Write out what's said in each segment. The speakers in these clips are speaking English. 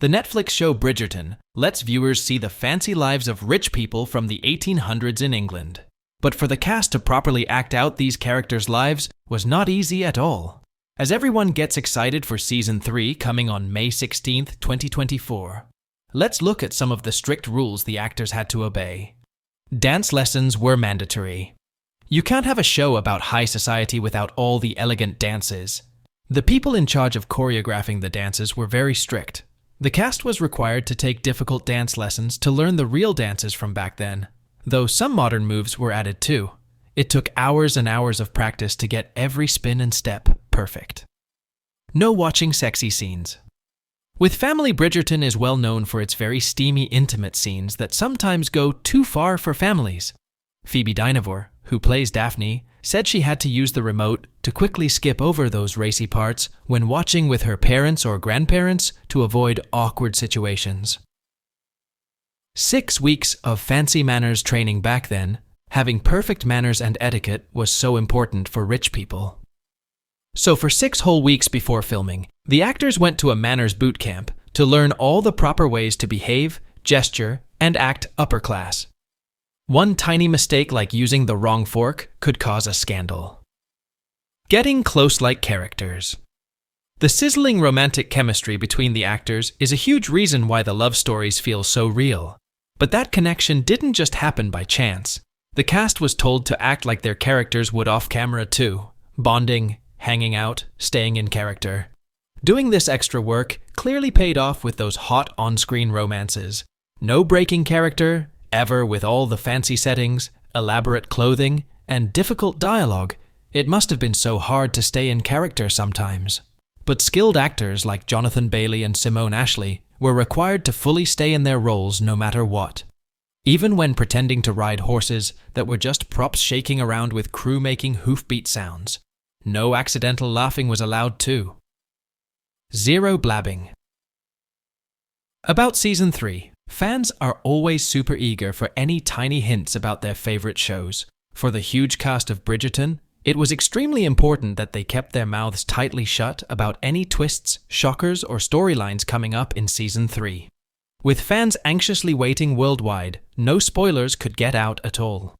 The Netflix show Bridgerton lets viewers see the fancy lives of rich people from the 1800s in England. But for the cast to properly act out these characters' lives was not easy at all. As everyone gets excited for Season 3 coming on May 16, 2024, let's look at some of the strict rules the actors had to obey. Dance lessons were mandatory. You can't have a show about high society without all the elegant dances. The people in charge of choreographing the dances were very strict. The cast was required to take difficult dance lessons to learn the real dances from back then, though some modern moves were added too. It took hours and hours of practice to get every spin and step perfect. No watching sexy scenes. With family, Bridgerton is well known for its very steamy, intimate scenes that sometimes go too far for families. Phoebe Dynevor, who plays Daphne, said she had to use the remote to quickly skip over those racy parts when watching with her parents or grandparents to avoid awkward situations. 6 weeks of fancy manners training back then. Having perfect manners and etiquette was so important for rich people. So for 6 whole weeks before filming, the actors went to a manners boot camp to learn all the proper ways to behave, gesture, and act upper class. One tiny mistake like using the wrong fork could cause a scandal. Getting close like characters. The sizzling romantic chemistry between the actors is a huge reason why the love stories feel so real. But that connection didn't just happen by chance. The cast was told to act like their characters would off camera too, bonding, hanging out, staying in character. Doing this extra work clearly paid off with those hot on-screen romances. No breaking character, ever, with all the fancy settings, elaborate clothing, and difficult dialogue. It must have been so hard to stay in character sometimes. But skilled actors like Jonathan Bailey and Simone Ashley were required to fully stay in their roles no matter what. Even when pretending to ride horses that were just props shaking around with crew making hoofbeat sounds. No accidental laughing was allowed too. Zero blabbing. About Season 3. Fans are always super eager for any tiny hints about their favorite shows. For the huge cast of Bridgerton, it was extremely important that they kept their mouths tightly shut about any twists, shockers, or storylines coming up in Season 3. With fans anxiously waiting worldwide, no spoilers could get out at all.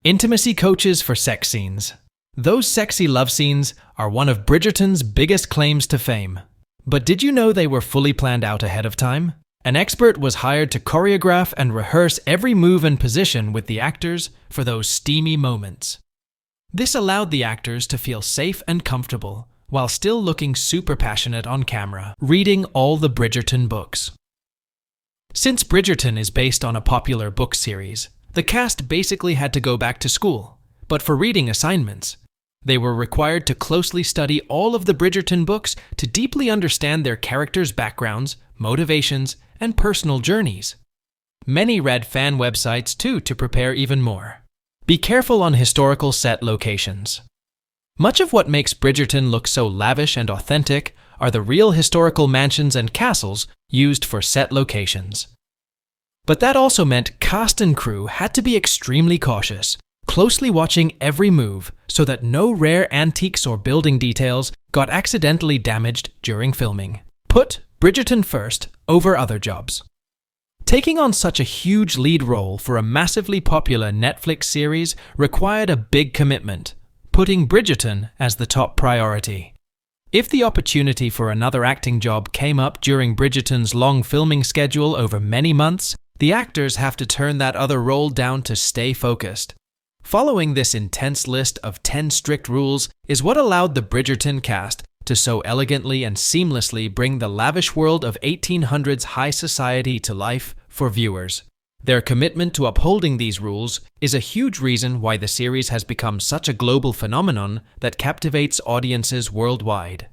Intimacy coaches for sex scenes. Those sexy love scenes are one of Bridgerton's biggest claims to fame. But did you know they were fully planned out ahead of time? An expert was hired to choreograph and rehearse every move and position with the actors for those steamy moments. This allowed the actors to feel safe and comfortable, while still looking super passionate on camera, reading all the Bridgerton books. Since Bridgerton is based on a popular book series, the cast basically had to go back to school, but for reading assignments. They were required to closely study all of the Bridgerton books to deeply understand their characters' backgrounds, motivations, and personal journeys. Many read fan websites too to prepare even more. Be careful on historical set locations. Much of what makes Bridgerton look so lavish and authentic are the real historical mansions and castles used for set locations. But that also meant cast and crew had to be extremely cautious, closely watching every move so that no rare antiques or building details got accidentally damaged during filming. Put Bridgerton first over other jobs. Taking on such a huge lead role for a massively popular Netflix series required a big commitment, putting Bridgerton as the top priority. If the opportunity for another acting job came up during Bridgerton's long filming schedule over many months, the actors have to turn that other role down to stay focused. Following this intense list of 10 strict rules is what allowed the Bridgerton cast to so elegantly and seamlessly bring the lavish world of 1800s high society to life for viewers. Their commitment to upholding these rules is a huge reason why the series has become such a global phenomenon that captivates audiences worldwide.